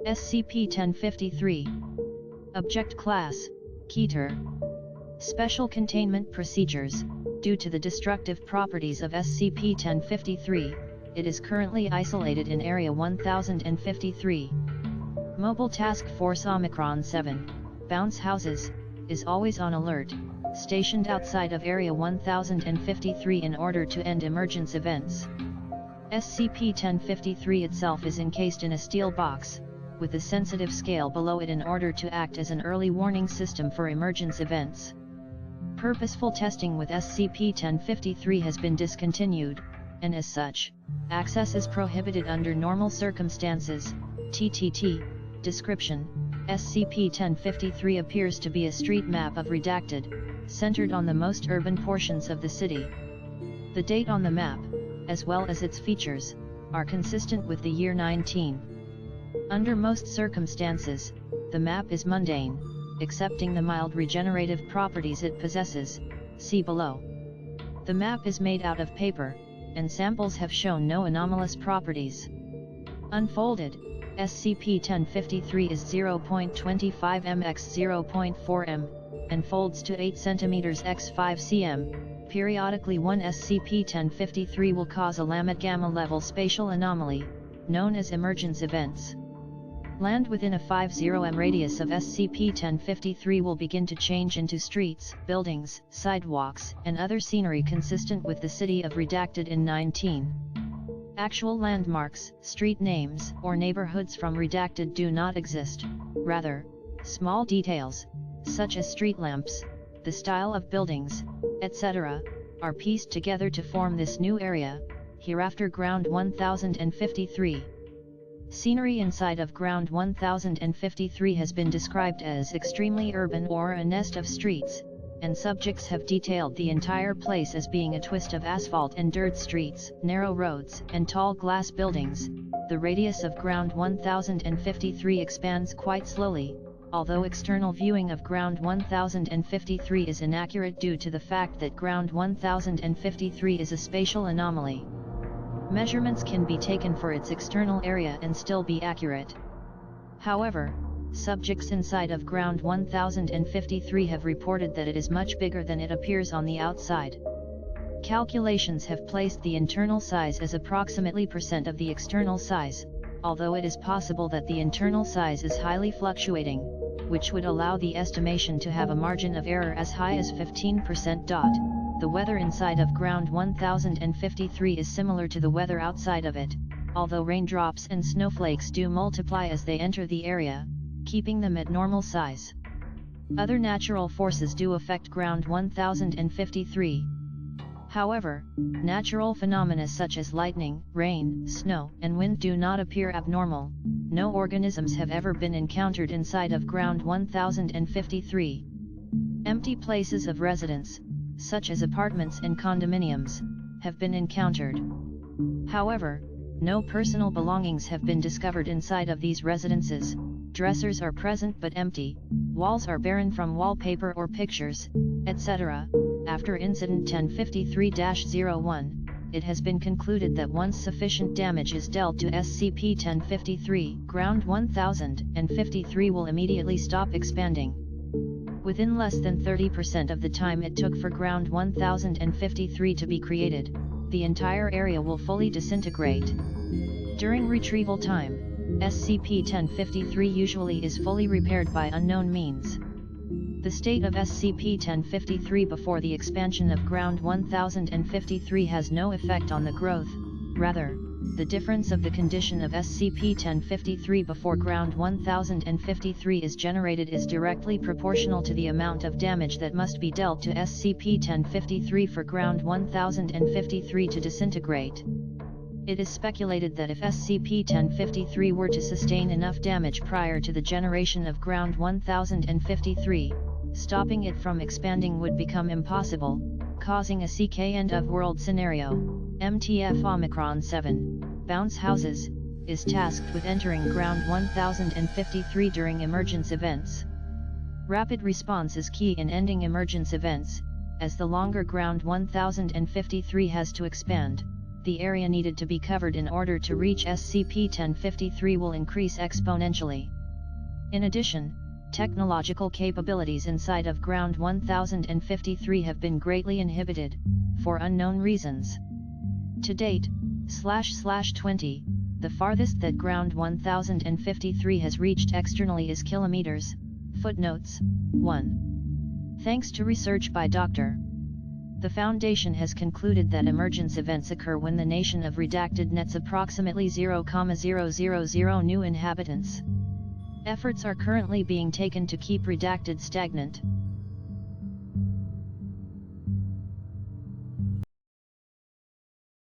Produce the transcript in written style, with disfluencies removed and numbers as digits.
SCP-1053. Object Class: Keter. Special Containment Procedures. Due to the destructive properties of SCP-1053, it is currently isolated in Area 1053. Mobile Task Force Omicron-7, Bounce Houses, is always on alert, stationed outside of Area 1053 in order to end emergence events. SCP-1053 itself is encased in a steel box, with a sensitive scale below it in order to act as an early warning system for emergence events. Purposeful testing with SCP-1053 has been discontinued, and as such, access is prohibited under normal circumstances. Ttt Description: SCP-1053 appears to be a street map of Redacted, centered on the most urban portions of the city. The date on the map, as well as its features, are consistent with the year 19. Under most circumstances, the map is mundane, excepting the mild regenerative properties it possesses, see below. The map is made out of paper, and samples have shown no anomalous properties. Unfolded, SCP-1053 is 0.25 m x 0.4 m, and folds to 8 cm x 5 cm. Periodically one SCP-1053 will cause a Lambda gamma level spatial anomaly, known as emergence events. Land within a 50 m radius of SCP-1053 will begin to change into streets, buildings, sidewalks, and other scenery consistent with the city of Redacted in 19. Actual landmarks, street names, or neighborhoods from Redacted do not exist. Rather, small details, such as street lamps, the style of buildings, etc., are pieced together to form this new area, hereafter Ground 1053. Scenery inside of Ground 1053 has been described as extremely urban or a nest of streets, and subjects have detailed the entire place as being a twist of asphalt and dirt streets, narrow roads, and tall glass buildings. The radius of Ground 1053 expands quite slowly, although external viewing of Ground 1053 is inaccurate due to the fact that Ground 1053 is a spatial anomaly. Measurements can be taken for its external area and still be accurate. However, subjects inside of Ground 1053 have reported that it is much bigger than it appears on the outside. Calculations have placed the internal size as approximately % of the external size, although it is possible that the internal size is highly fluctuating, which would allow the estimation to have a margin of error as high as 15%. The weather inside of Ground 1053 is similar to the weather outside of it, although raindrops and snowflakes do multiply as they enter the area, keeping them at normal size. Other natural forces do affect Ground 1053. However, natural phenomena such as lightning, rain, snow, and wind do not appear abnormal. No organisms have ever been encountered inside of Ground 1053. Empty places of residence, such as apartments and condominiums, have been encountered. However, no personal belongings have been discovered inside of these residences. Dressers are present but empty, walls are barren from wallpaper or pictures, etc. After Incident 1053-01, it has been concluded that once sufficient damage is dealt to SCP-1053, Ground 1053 will immediately stop expanding. Within less than 30% of the time it took for Ground 1053 to be created, the entire area will fully disintegrate. During retrieval time, SCP-1053 usually is fully repaired by unknown means. The state of SCP-1053 before the expansion of Ground 1053 has no effect on the growth. Rather, the difference of the condition of SCP-1053 before Ground 1053 is generated is directly proportional to the amount of damage that must be dealt to SCP-1053 for Ground 1053 to disintegrate. It is speculated that if SCP-1053 were to sustain enough damage prior to the generation of Ground 1053, stopping it from expanding would become impossible, causing a CK end-of-world scenario. MTF Omicron-7, Bounce Houses, is tasked with entering Ground 1053 during emergence events. Rapid response is key in ending emergence events, as the longer Ground 1053 has to expand, the area needed to be covered in order to reach SCP-1053 will increase exponentially. In addition, technological capabilities inside of Ground 1053 have been greatly inhibited, for unknown reasons. To date, //20, the farthest that Ground 1053 has reached externally is kilometers. Footnotes 1. Thanks to research by Dr. The Foundation has concluded that emergence events occur when the nation of Redacted nets approximately 0,000 new inhabitants. Efforts are currently being taken to keep Redacted stagnant,